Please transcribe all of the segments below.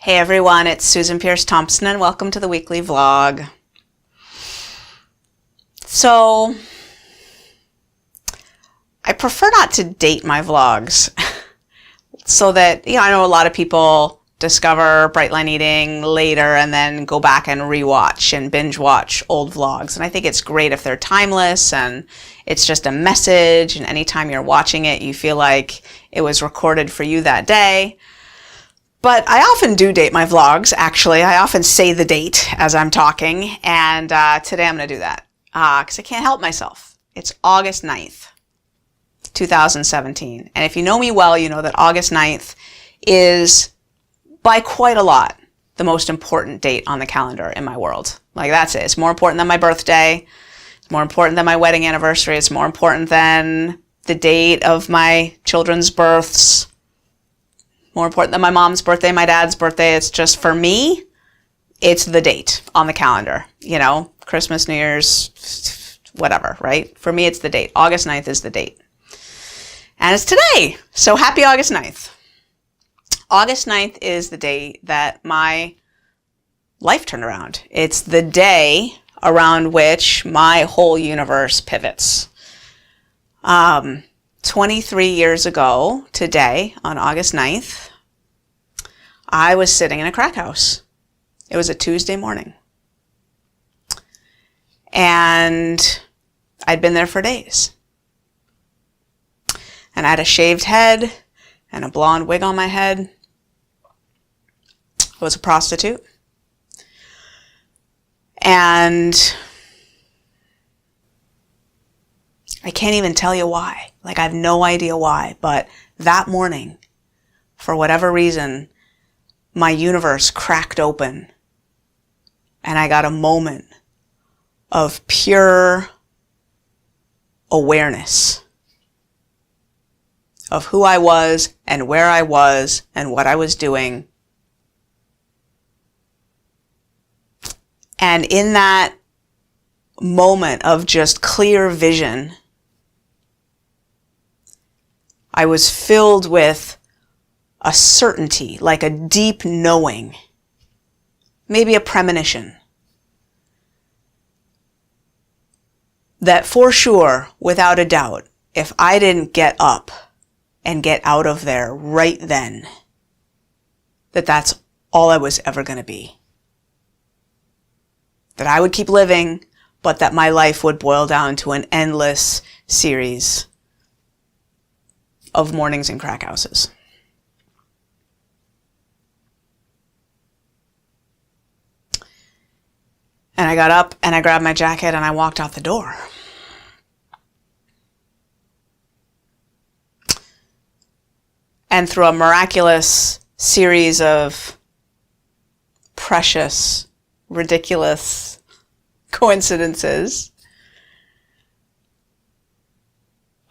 Hey everyone, it's Susan Pierce Thompson and welcome to the weekly vlog. So, I prefer not to date my vlogs so that, I know a lot of people discover Bright Line Eating later and then go back and rewatch and binge watch old vlogs. And I think it's great if they're timeless and it's just a message, and anytime you're watching it, you feel like it was recorded for you that day. But I often do date my vlogs, actually. I often say the date as I'm talking, and today I'm going to do that because I can't help myself. It's August 9th, 2017. And if you know me well, you know that August 9th is, by quite a lot, the most important date on the calendar in my world. Like, that's it. It's more important than my birthday. It's more important than my wedding anniversary. It's more important than the date of my children's births. More important than my mom's birthday, my dad's birthday. It's just, for me, it's the date on the calendar. Christmas, New Year's, whatever, right? For me, it's the date. August 9th is the date. And it's today. So happy August 9th. August 9th is the day that my life turned around. It's the day around which my whole universe pivots. 23 years ago today, on August 9th, I was sitting in a crack house. It was a Tuesday morning. And I'd been there for days. And I had a shaved head and a blonde wig on my head. I was a prostitute. And I can't even tell you why. I have no idea why. But that morning, for whatever reason, my universe cracked open. And I got a moment of pure awareness of who I was and where I was and what I was doing. And in that moment of just clear vision, I was filled with a certainty, like a deep knowing, maybe a premonition, that for sure, without a doubt, if I didn't get up and get out of there right then, that's all I was ever going to be. That I would keep living, but that my life would boil down to an endless series of mornings in crack houses. And I got up and I grabbed my jacket and I walked out the door. And through a miraculous series of precious, ridiculous coincidences,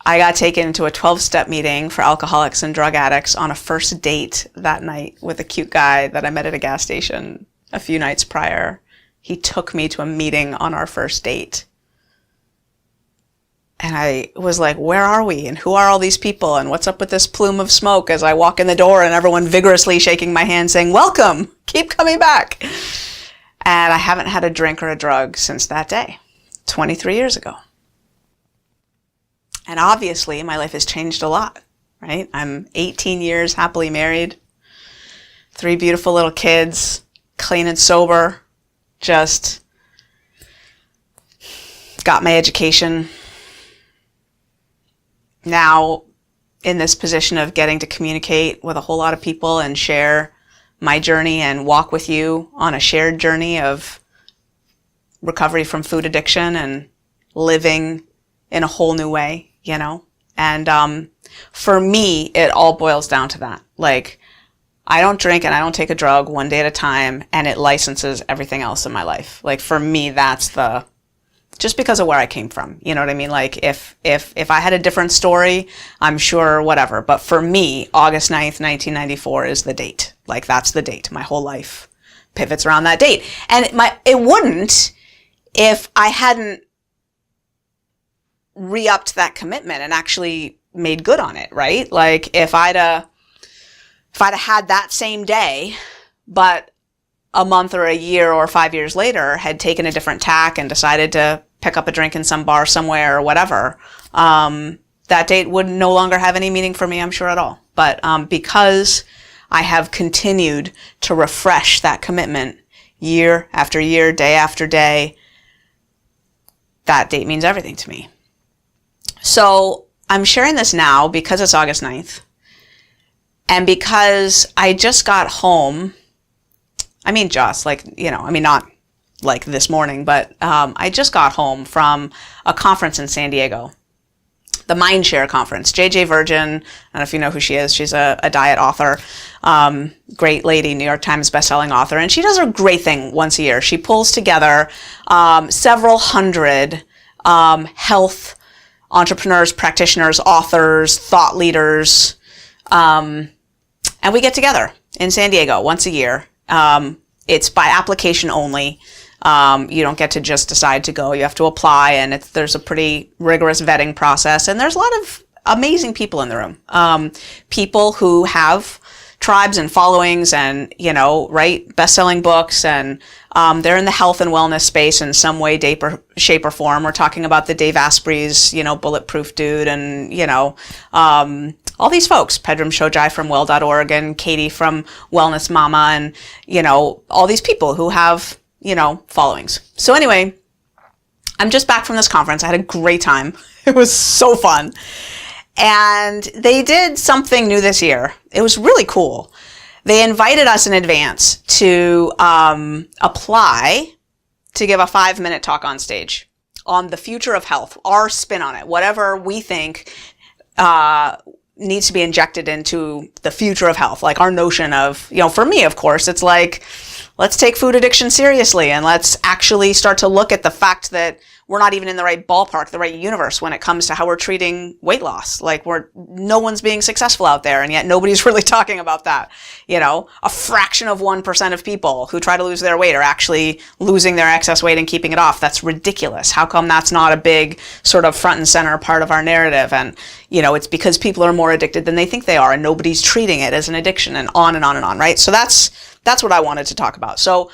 I got taken to a 12-step meeting for alcoholics and drug addicts on a first date that night with a cute guy that I met at a gas station a few nights prior. He took me to a meeting on our first date. And I was like, where are we? And who are all these people? And what's up with this plume of smoke as I walk in the door and everyone vigorously shaking my hand saying, welcome, keep coming back. And I haven't had a drink or a drug since that day, 23 years ago. And obviously, my life has changed a lot, right? I'm 18 years happily married, 3 beautiful little kids, clean and sober, just got my education. Now in this position of getting to communicate with a whole lot of people and share my journey and walk with you on a shared journey of recovery from food addiction and living in a whole new way. And for me, it all boils down to that. I don't drink and I don't take a drug one day at a time, and it licenses everything else in my life. For me, that's just because of where I came from. You know what I mean? If I had a different story, I'm sure whatever. But for me, August 9th, 1994 is the date. That's the date. My whole life pivots around that date. And it wouldn't if I hadn't re-upped that commitment and actually made good on it, right? If I'd have had that same day but a month or a year or 5 years later had taken a different tack and decided to pick up a drink in some bar somewhere or whatever, that date would no longer have any meaning for me, I'm sure, at all. But because I have continued to refresh that commitment year after year, day after day, that date means everything to me. So I'm sharing this now because it's August 9th. And because I just got home, not like this morning, but I just got home from a conference in San Diego, the Mindshare conference. JJ Virgin, I don't know if you know who she is. She's a diet author, great lady, New York Times bestselling author. And she does a great thing once a year. She pulls together several hundred health entrepreneurs, practitioners, authors, thought leaders, and we get together in San Diego once a year. It's by application only. You don't get to just decide to go. You have to apply, and there's a pretty rigorous vetting process. And there's a lot of amazing people in the room. People who have tribes and followings and, write best-selling books, and they're in the health and wellness space in some way, shape, or form. We're talking about the Dave Asprey's, Bulletproof Dude, and, all these folks, Pedram Shojai from well.org and Katie from Wellness Mama, and, all these people who have, followings. So anyway, I'm just back from this conference. I had a great time. It was so fun. And they did something new this year. It was really cool. They invited us in advance to apply to give a 5-minute talk on stage on the future of health, our spin on it, whatever we think needs to be injected into the future of health, like our notion of, for me, of course, it's like, let's take food addiction seriously, and let's actually start to look at the fact that we're not even in the right ballpark, the right universe when it comes to how we're treating weight loss. Like no one's being successful out there, and yet nobody's really talking about that. A fraction of 1% of people who try to lose their weight are actually losing their excess weight and keeping it off. That's ridiculous. How come that's not a big sort of front and center part of our narrative? And, it's because people are more addicted than they think they are, and nobody's treating it as an addiction, and on and on and on, right? So that's what I wanted to talk about. So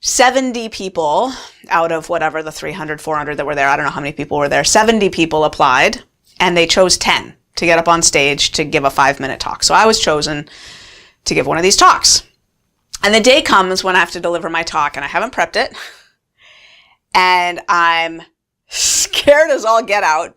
70 people out of whatever the 300, 400 that were there, I don't know how many people were there, 70 people applied, and they chose 10 to get up on stage to give a 5-minute talk. So I was chosen to give one of these talks. And the day comes when I have to deliver my talk, and I haven't prepped it. And I'm scared as all get out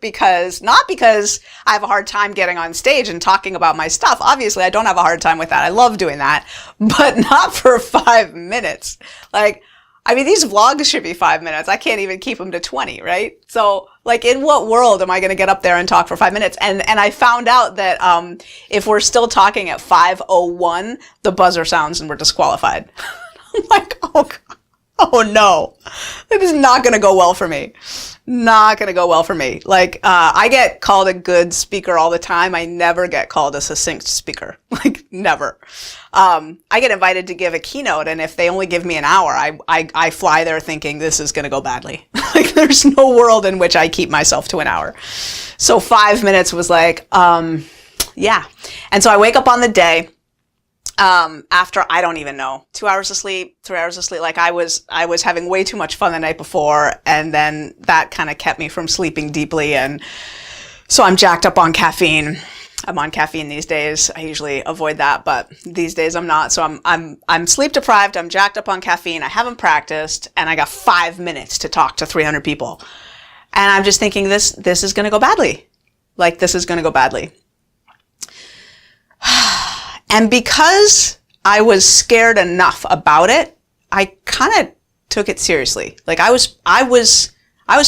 not because I have a hard time getting on stage and talking about my stuff. Obviously, I don't have a hard time with that. I love doing that, but not for 5 minutes. These vlogs should be 5 minutes. I can't even keep them to 20, right? So, in what world am I going to get up there and talk for 5 minutes? And I found out that if we're still talking at 5:01, the buzzer sounds and we're disqualified. I'm like, oh no, it is not going to go well for me. Not going to go well for me. I get called a good speaker all the time. I never get called a succinct speaker. Never. I get invited to give a keynote, and if they only give me an hour, I fly there thinking this is going to go badly. There's no world in which I keep myself to an hour. So 5 minutes was yeah. And so I wake up on the day, after, I don't even know, 2 hours of sleep, 3 hours of sleep. I was having way too much fun the night before, and then that kind of kept me from sleeping deeply. And so I'm jacked up on caffeine. I'm on caffeine these days. I usually avoid that, but these days I'm not. So I'm sleep deprived. I'm jacked up on caffeine. I haven't practiced, and I got 5 minutes to talk to 300 people. And I'm just thinking this is going to go badly. This is going to go badly. And because I was scared enough about it, I kind of took it seriously. I was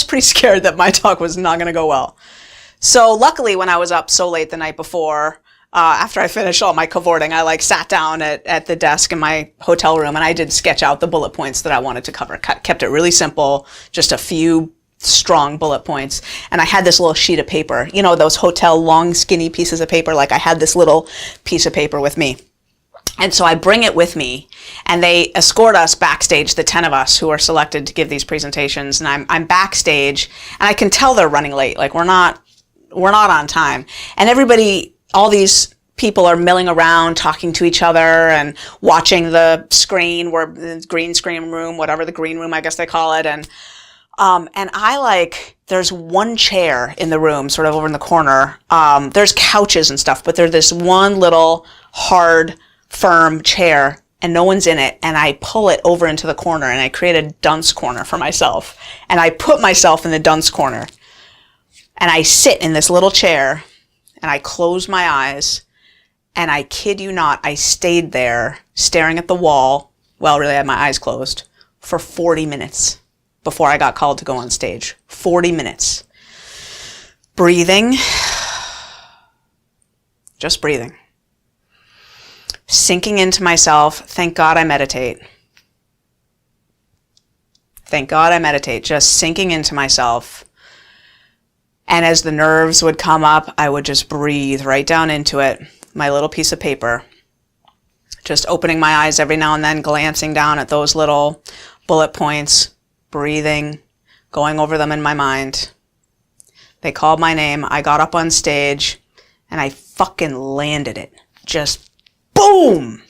pretty scared that my talk was not going to go well. So luckily, when I was up so late the night before, after I finished all my cavorting, I sat down at the desk in my hotel room, and I did sketch out the bullet points that I wanted to cover. Kept it really simple, just a few strong bullet points. And I had this little sheet of paper, those hotel long skinny pieces of paper. I had this little piece of paper with me. And so I bring it with me, and they escort us backstage, the 10 of us who are selected to give these presentations. And I'm backstage, and I can tell they're running late. We're not on time. And everybody, all these people are milling around, talking to each other and watching the screen, where the green screen room, whatever the green room, I guess they call it. And there's one chair in the room, sort of over in the corner. There's couches and stuff, but there's this one little hard, firm chair, and no one's in it. And I pull it over into the corner, and I create a dunce corner for myself. And I put myself in the dunce corner. And I sit in this little chair, and I close my eyes, and I kid you not, I stayed there staring at the wall, well, really I had my eyes closed, for 40 minutes before I got called to go on stage. 40 minutes. Breathing. Just breathing. Sinking into myself. Thank God I meditate. Thank God I meditate. Just sinking into myself. And as the nerves would come up, I would just breathe right down into it. My little piece of paper. Just opening my eyes every now and then, glancing down at those little bullet points, breathing, going over them in my mind. They called my name. I got up on stage, and I fucking landed it. Just boom!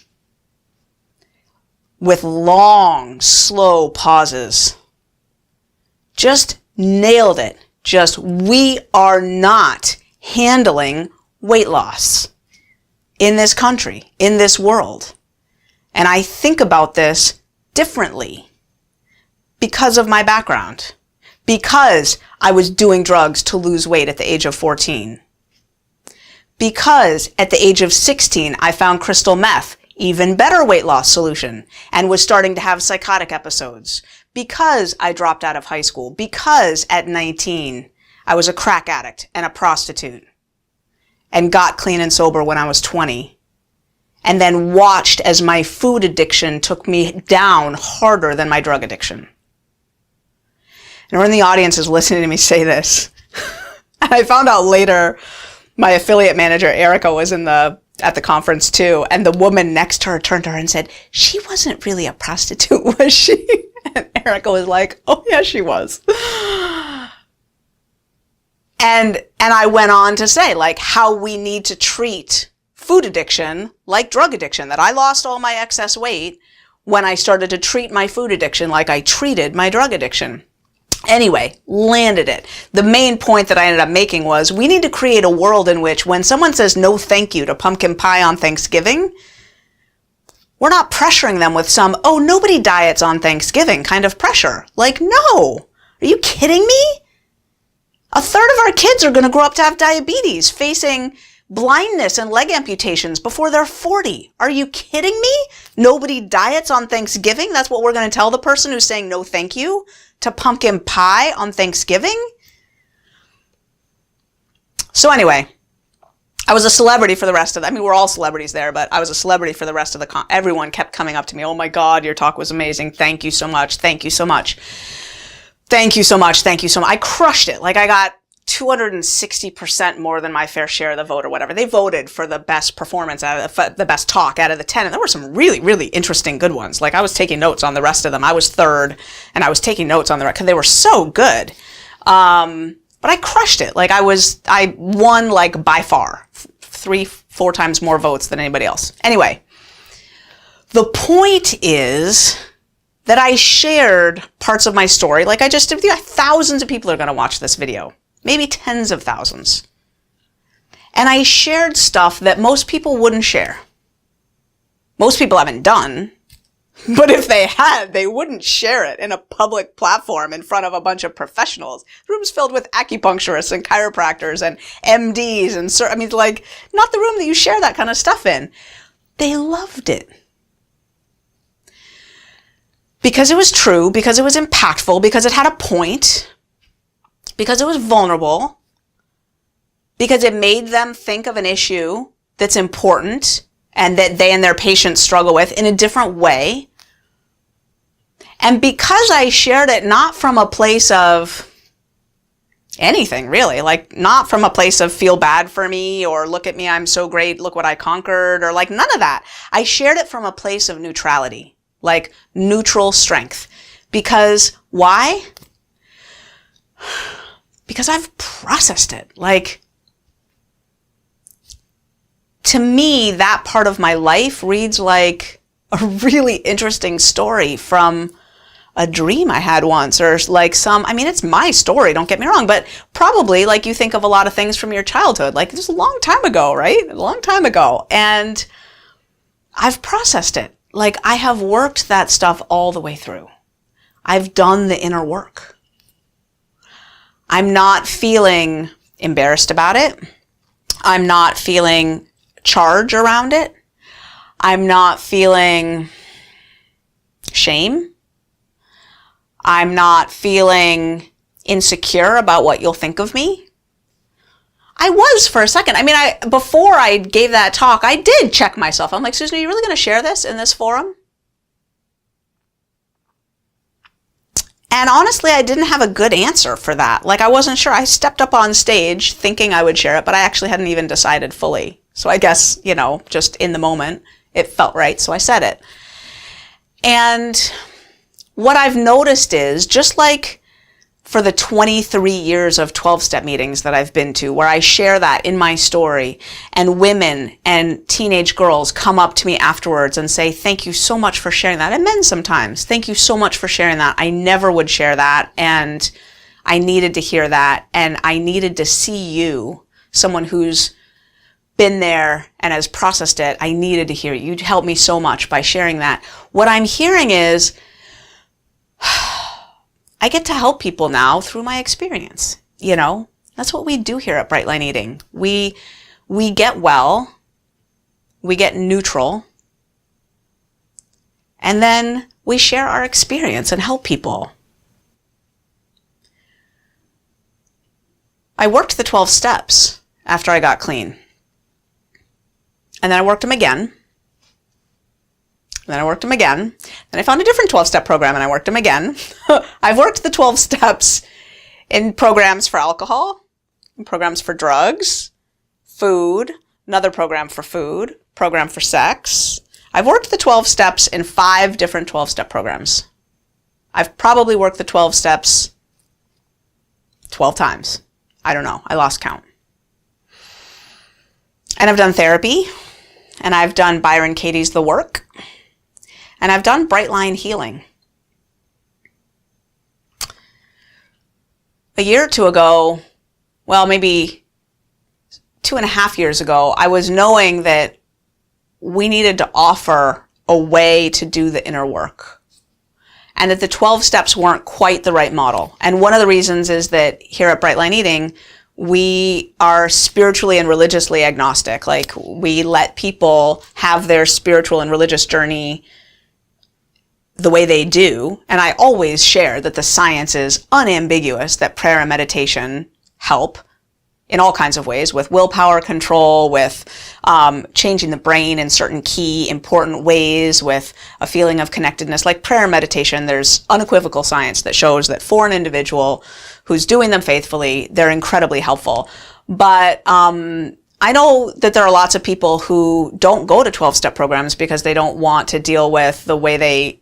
With long, slow pauses. Just nailed it. Just, we are not handling weight loss in this country, in this world. And I think about this differently because of my background, because I was doing drugs to lose weight at the age of 14, because at the age of 16, I found crystal meth, even better weight loss solution, and was starting to have psychotic episodes, because I dropped out of high school, because at 19, I was a crack addict and a prostitute, and got clean and sober when I was 20, and then watched as my food addiction took me down harder than my drug addiction. And when the audience is listening to me say this, and I found out later, my affiliate manager, Erica, was at the conference too, and the woman next to her turned to her and said, "She wasn't really a prostitute, was she?" And Erica was like, "Oh yeah, she was." And I went on to say, like, how we need to treat food addiction like drug addiction, that I lost all my excess weight when I started to treat my food addiction like I treated my drug addiction. Anyway, landed it. The main point that I ended up making was we need to create a world in which when someone says no thank you to pumpkin pie on Thanksgiving, we're not pressuring them with some, oh, nobody diets on Thanksgiving kind of pressure. Like, no. Are you kidding me? A third of our kids are going to grow up to have diabetes, facing blindness and leg amputations before they're 40. Are you kidding me? Nobody diets on Thanksgiving? That's what we're going to tell the person who's saying no thank you to pumpkin pie on Thanksgiving? So anyway, I was a celebrity for the rest of we're all celebrities there, but I was a celebrity for the rest of everyone kept coming up to me. "Oh my God, your talk was amazing. Thank you so much. Thank you so much. Thank you so much. Thank you so much." I crushed it. Like, I got 260% more than my fair share of the vote or whatever. They voted for the best performance, the best talk out of the 10. And there were some really, really interesting good ones. Like, I was taking notes on the rest of them. I was third, and I was taking notes on the rest because they were so good. But I crushed it. Like, I won, like, by far 3-4 times more votes than anybody else. Anyway, the point is that I shared parts of my story, like I just did with you. Thousands of people are going to watch this video, maybe tens of thousands. And I shared stuff that most people wouldn't share. Most people haven't done, but if they had, they wouldn't share it in a public platform in front of a bunch of professionals. Rooms filled with acupuncturists and chiropractors and MDs and like, not the room that you share that kind of stuff in. They loved it. Because it was true, because it was impactful, because it had a point, because it was vulnerable, because it made them think of an issue that's important and that they and their patients struggle with in a different way. And because I shared it not from a place of anything, really, like not from a place of feel bad for me or look at me, I'm so great, look what I conquered, or like none of that. I shared it from a place of neutrality. Like neutral strength. Because why? Because I've processed it. Like, to me, that part of my life reads like a really interesting story from a dream I had once, or like it's my story, don't get me wrong, but probably like you think of a lot of things from your childhood, like this is a long time ago, right? A long time ago. And I've processed it. Like I have worked that stuff all the way through. I've done the inner work. I'm not feeling embarrassed about it. I'm not feeling charge around it. I'm not feeling shame. I'm not feeling insecure about what you'll think of me. I was for a second. Before I gave that talk, I did check myself. I'm like, Susan, are you really going to share this in this forum? And honestly, I didn't have a good answer for that. Like, I wasn't sure. I stepped up on stage thinking I would share it, but I actually hadn't even decided fully. So I guess, just in the moment, it felt right, so I said it. And what I've noticed is, just like for the 23 years of 12-step meetings that I've been to, where I share that in my story, and women and teenage girls come up to me afterwards and say, thank you so much for sharing that. And men sometimes, thank you so much for sharing that. I never would share that, and I needed to hear that, and I needed to see you, someone who's been there and has processed it. I needed to hear it. You helped me so much by sharing that. What I'm hearing is, I get to help people now through my experience. That's what we do here at Bright Line Eating. We get well, we get neutral, and then we share our experience and help people. I worked the 12 steps after I got clean. And then I worked them again. Then I worked them again. Then I found a different 12-step program and I worked them again. I've worked the 12 steps in programs for alcohol, in programs for drugs, food, another program for food, program for sex. I've worked the 12 steps in 5 different 12-step programs. I've probably worked the 12 steps 12 times. I don't know. I lost count. And I've done therapy. And I've done Byron Katie's The Work. And I've done Bright Line Healing. A year or two ago, well, maybe 2.5 years ago, I was knowing that we needed to offer a way to do the inner work. And that the 12 steps weren't quite the right model. And one of the reasons is that here at Bright Line Eating, we are spiritually and religiously agnostic. Like, we let people have their spiritual and religious journey the way they do. And I always share that the science is unambiguous, that prayer and meditation help in all kinds of ways, with willpower control, with changing the brain in certain key important ways, with a feeling of connectedness. Like prayer and meditation, there's unequivocal science that shows that for an individual who's doing them faithfully, they're incredibly helpful. But I know that there are lots of people who don't go to 12-step programs because they don't want to deal with the way they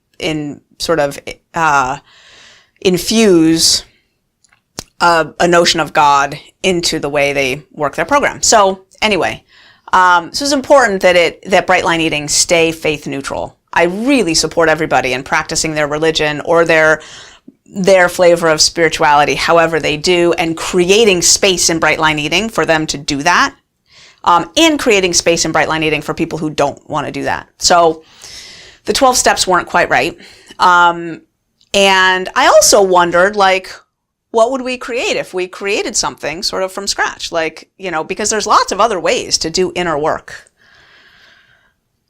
infuse a notion of God into the way they work their program. So anyway, so it's important that Bright Line Eating stay faith neutral. I really support everybody in practicing their religion or their flavor of spirituality, however they do, and creating space in Bright Line Eating for them to do that, and creating space in Bright Line Eating for people who don't want to do that. So the 12 steps weren't quite right. And I also wondered, what would we create if we created something sort of from scratch? Because there's lots of other ways to do inner work.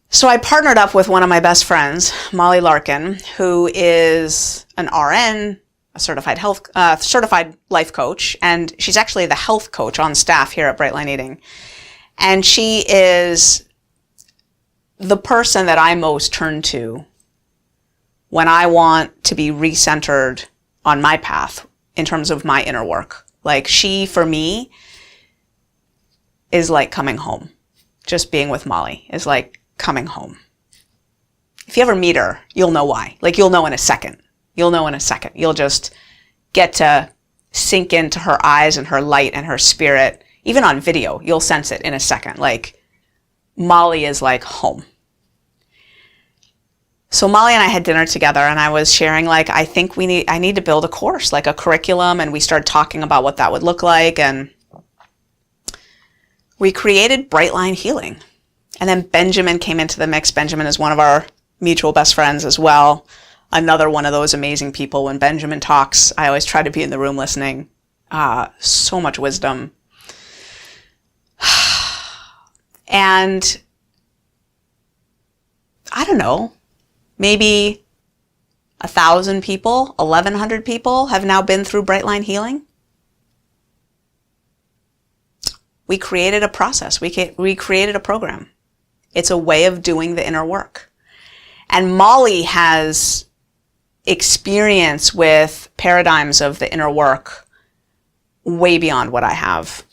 So I partnered up with one of my best friends, Molly Larkin, who is an RN, a certified life coach, and she's actually the health coach on staff here at Bright Line Eating. And she is the person that I most turn to when I want to be recentered on my path in terms of my inner work. She, for me, is like coming home. Just being with Molly is like coming home. If you ever meet her, you'll know why. You'll know in a second. You'll just get to sink into her eyes and her light and her spirit. Even on video, you'll sense it in a second. Molly is like home. So Molly and I had dinner together, and I was sharing, like, I think I need to build a course, like a curriculum, and we started talking about what that would look like, and we created Brightline Healing. And then Benjamin came into the mix. Benjamin is one of our mutual best friends as well. Another one of those amazing people. When Benjamin talks, I always try to be in the room listening. So much wisdom. And I don't know, maybe 1,000 people, 1,100 people have now been through Brightline Healing. We created a process. We created a program. It's a way of doing the inner work. And Molly has experience with paradigms of the inner work way beyond what I have.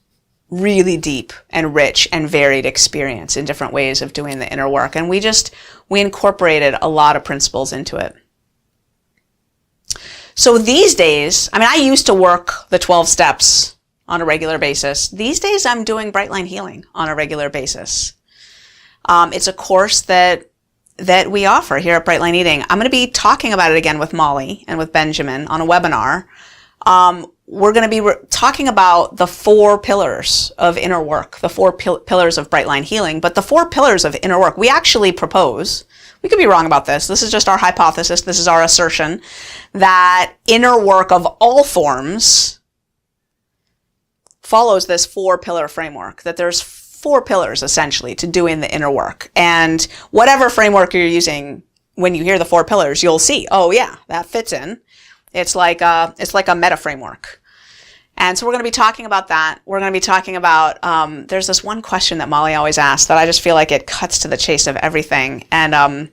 Really deep and rich and varied experience in different ways of doing the inner work. And we incorporated a lot of principles into it. So these days, I used to work the 12 steps on a regular basis. These days, I'm doing Brightline Healing on a regular basis. It's a course that we offer here at Brightline Eating. I'm going to be talking about it again with Molly and with Benjamin on a webinar. We're going to be talking about the 4 pillars of inner work, the 4 pillars of Brightline Healing, but the 4 pillars of inner work. We actually propose, we could be wrong about this, this is just our hypothesis, this is our assertion, that inner work of all forms follows this 4-pillar framework, that there's 4 pillars essentially to doing the inner work. And whatever framework you're using, when you hear the 4 pillars, you'll see, oh yeah, that fits in. It's like a meta framework. And so we're going to be talking about that. We're going to be talking about, there's this one question that Molly always asks that I just feel like it cuts to the chase of everything. And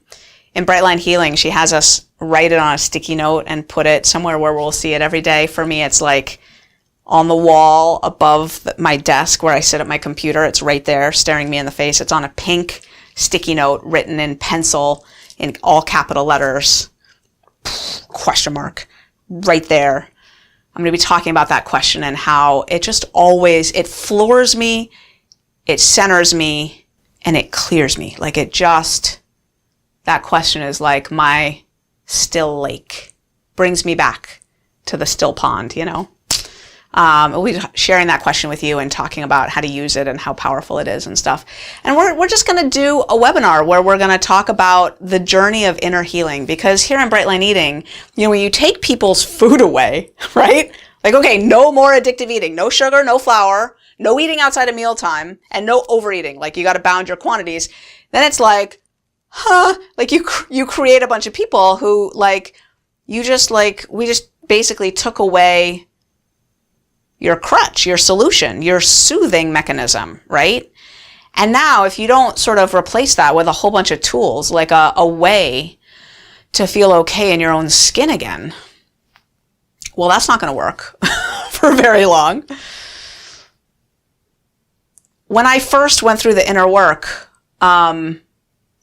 in Brightline Healing, she has us write it on a sticky note and put it somewhere where we'll see it every day. For me, it's like on the wall above my desk where I sit at my computer. It's right there staring me in the face. It's on a pink sticky note written in pencil in all capital letters, question mark. Right there. I'm going to be talking about that question and how it just always, it floors me, it centers me, and it clears me. Like that question is like my still lake. Brings me back to the still pond, We'll be sharing that question with you and talking about how to use it and how powerful it is and stuff. And we're just going to do a webinar where we're going to talk about the journey of inner healing, because here in Brightline Eating, when you take people's food away, right? Like, okay, no more addictive eating, no sugar, no flour, no eating outside of mealtime, and no overeating. Like, you got to bound your quantities. Then it's like, like you create a bunch of people who we just basically took away your crutch, your solution, your soothing mechanism, right? And now if you don't sort of replace that with a whole bunch of tools, like a way to feel okay in your own skin again, well, that's not going to work for very long. When I first went through the inner work,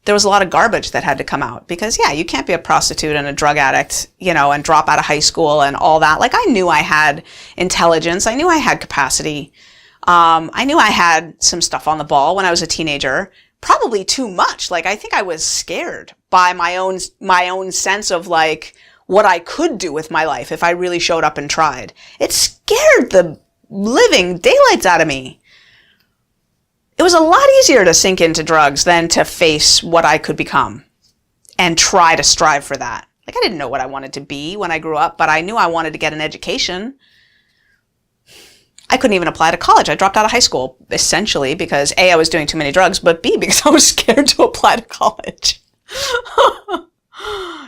there was a lot of garbage that had to come out, because you can't be a prostitute and a drug addict, and drop out of high school and all that. Like, I knew I had intelligence. I knew I had capacity. I knew I had some stuff on the ball when I was a teenager, probably too much. Like, I think I was scared by my own sense of like what I could do with my life if I really showed up and tried. It scared the living daylights out of me. It was a lot easier to sink into drugs than to face what I could become and try to strive for that. Like, I didn't know what I wanted to be when I grew up, but I knew I wanted to get an education. I couldn't even apply to college. I dropped out of high school, essentially, because A, I was doing too many drugs, but B, because I was scared to apply to college.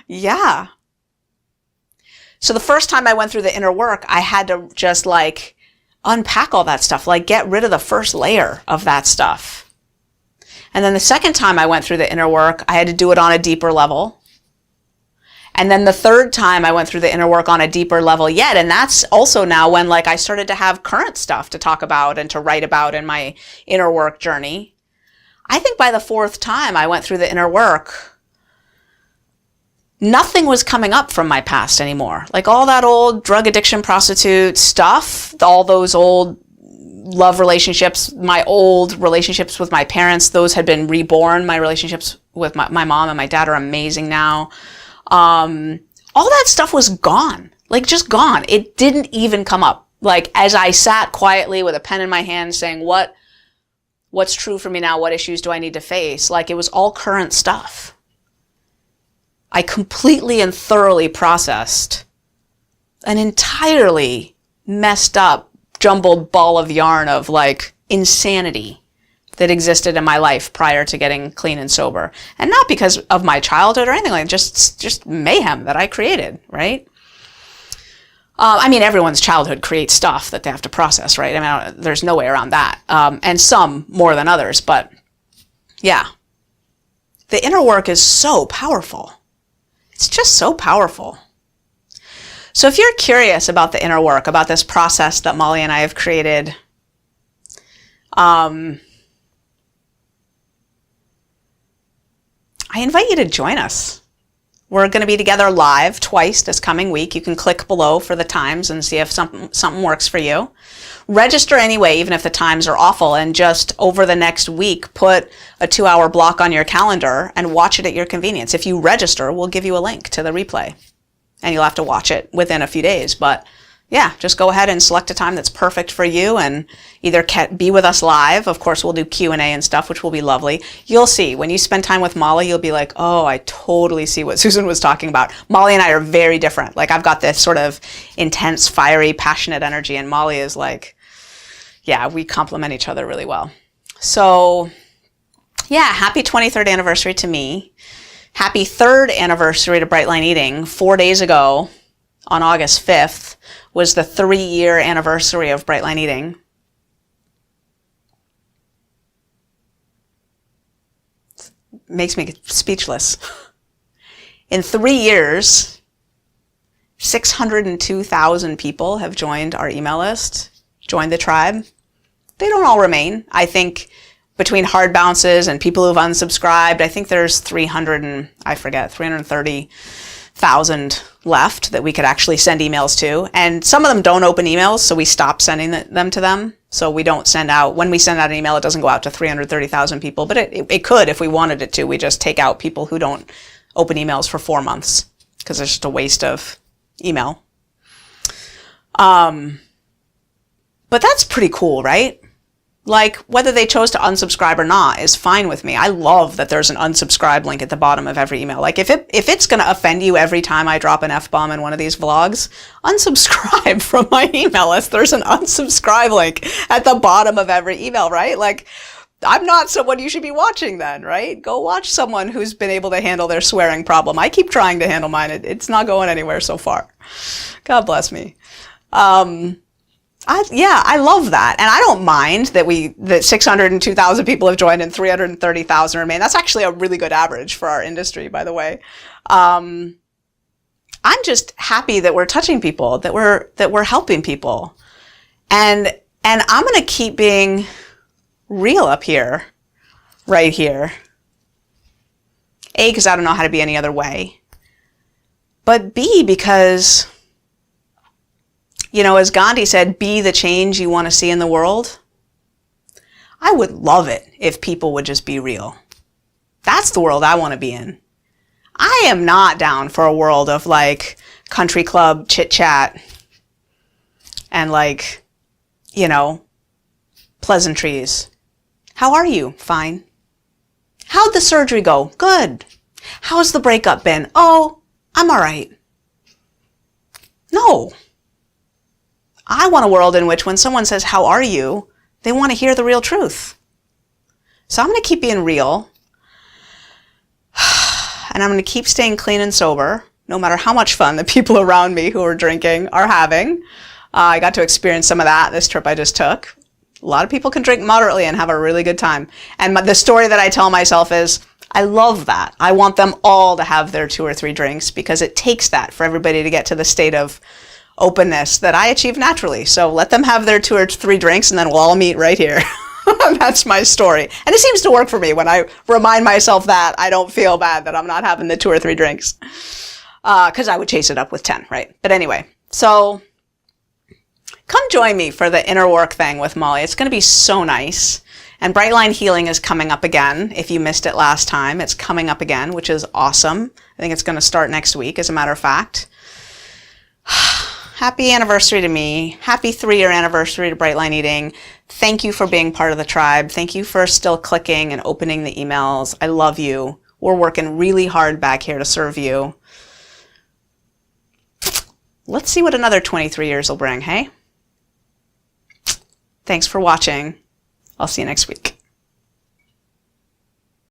Yeah. So the first time I went through the inner work, I had to just unpack all that stuff, get rid of the first layer of that stuff. And then the second time I went through the inner work, I had to do it on a deeper level. And then the third time I went through the inner work on a deeper level yet. And that's also now when I started to have current stuff to talk about and to write about in my inner work journey. I think by the 4th time I went through the inner work, nothing was coming up from my past anymore. Like, all that old drug addiction, prostitute stuff, all those old love relationships. My old relationships with my parents, those had been reborn. My relationships with my mom and my dad are amazing now. All that stuff was gone. Like, just gone. It didn't even come up. Like, as I sat quietly with a pen in my hand saying, what's true for me now? What issues do I need to face? Like, it was all current stuff. I completely and thoroughly processed an entirely messed up, jumbled ball of yarn of like insanity that existed in my life prior to getting clean and sober. And not because of my childhood or anything like that, just mayhem that I created, right? I mean, everyone's childhood creates stuff that they have to process, right? I mean, there's no way around that. And some more than others, but yeah. The inner work is so powerful. It's just so powerful. So if you're curious about the inner work, about this process that Molly and I have created, I invite you to join us. We're going to be together live twice this coming week. You can click below for the times and see if something works for you. Register anyway, even if the times are awful, and just over the next week, put a 2-hour block on your calendar and watch it at your convenience. If you register, we'll give you a link to the replay. And you'll have to watch it within a few days. But yeah, just go ahead and select a time that's perfect for you and either be with us live. Of course, we'll do Q&A and stuff, which will be lovely. You'll see, when you spend time with Molly, you'll be like, oh, I totally see what Susan was talking about. Molly and I are very different. Like, I've got this sort of intense, fiery, passionate energy, and Molly is like, yeah, we complement each other really well. So yeah, happy 23rd anniversary to me. Happy 3rd anniversary to Bright Line Eating. 4 days ago, on August 5th, was the 3-year anniversary of Bright Line Eating. Makes me speechless. In 3 years, 602,000 people have joined our email list, joined the tribe. They don't all remain. I think between hard bounces and people who've unsubscribed, I think there's 330,000 left that we could actually send emails to. And some of them don't open emails, so we stop sending them to them. So we don't send out, when we send out an email, it doesn't go out to 330,000 people, but it could if we wanted it to. We just take out people who don't open emails for 4 months because it's just a waste of email. But that's pretty cool, right? Like, whether they chose to unsubscribe or not is fine with me. I love that there's an unsubscribe link at the bottom of every email. Like, if it's going to offend you every time I drop an F-bomb in one of these vlogs, unsubscribe from my email list. There's an unsubscribe link at the bottom of every email, right? Like, I'm not someone you should be watching then, right? Go watch someone who's been able to handle their swearing problem. I keep trying to handle mine. It's not going anywhere so far. God bless me. I love that. And I don't mind that 602,000 people have joined and 330,000 remain. That's actually a really good average for our industry, by the way. I'm just happy that we're touching people, that we're helping people. And I'm going to keep being real up here, right here. A, because I don't know how to be any other way. But B, because, you know, as Gandhi said, be the change you want to see in the world. I would love it if people would just be real. That's the world I want to be in. I am not down for a world of like country club chit chat and like, you know, pleasantries. How are you? Fine. How'd the surgery go? Good. How's the breakup been? Oh, I'm all right. No. I want a world in which when someone says, how are you? They want to hear the real truth. So I'm going to keep being real. And I'm going to keep staying clean and sober, no matter how much fun the people around me who are drinking are having. I got to experience some of that this trip I just took. A lot of people can drink moderately and have a really good time. And the story that I tell myself is, I love that. I want them all to have their 2 or 3 drinks because it takes that for everybody to get to the state of openness that I achieve naturally. So let them have their 2 or 3 drinks and then we'll all meet right here. That's my story. And it seems to work for me. When I remind myself that, I don't feel bad that I'm not having the 2 or 3 drinks. Because I would chase it up with 10, right? But anyway, so come join me for the inner work thing with Molly. It's going to be so nice. And Brightline Healing is coming up again. If you missed it last time, it's coming up again, which is awesome. I think it's going to start next week, as a matter of fact. Happy anniversary to me. Happy 3-year anniversary to Brightline Eating. Thank you for being part of the tribe. Thank you for still clicking and opening the emails. I love you. We're working really hard back here to serve you. Let's see what another 23 years will bring, hey? Thanks for watching. I'll see you next week.